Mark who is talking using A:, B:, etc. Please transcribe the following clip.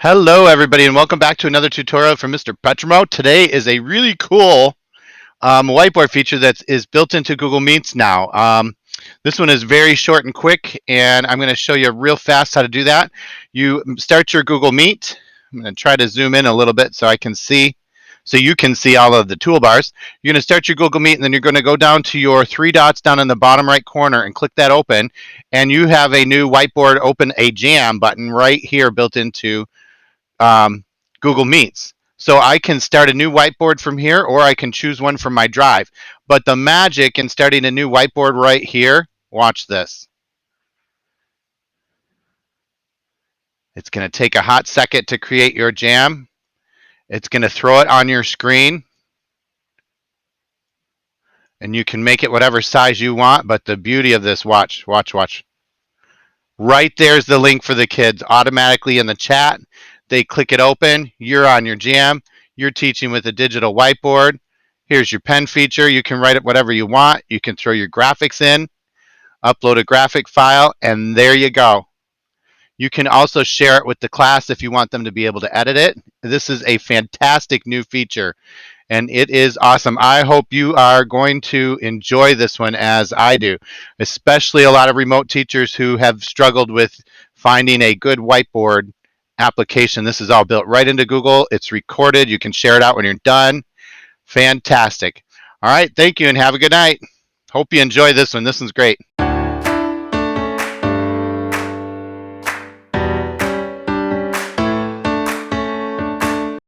A: Hello everybody and welcome back to another tutorial from Mr. Petrimo. Today is a really cool whiteboard feature that is built into Google Meets now. This one is very short and quick, and I'm going to show you real fast how to do that. You start your Google Meet. I'm going to try to zoom in a little bit so you can see all of the toolbars. You're going to start your Google Meet, and then you're going to go down to your three dots down in the bottom right corner and click that open, and you have a new whiteboard open a jam button right here built into Google Meets. So I can start a new whiteboard from here, or I can choose one from my drive. But the magic in starting a new whiteboard right here, watch this. It's going to take a hot second to create your jam. It's going to throw it on your screen. And you can make it whatever size you want, but the beauty of this, watch. Right there's the link for the kids automatically in the chat. They click it open. You're on your jam. You're teaching with a digital whiteboard. Here's your pen feature. You can write it whatever you want. You can throw your graphics in, upload a graphic file, and there you go. You can also share it with the class if you want them to be able to edit it. This is a fantastic new feature, and it is awesome. I hope you are going to enjoy this one as I do, especially a lot of remote teachers who have struggled with finding a good whiteboard application. This is all built right into Google. It's recorded. You can share it out when you're done. Fantastic. All right, thank you and have a good night. Hope you enjoy this one. This one's great.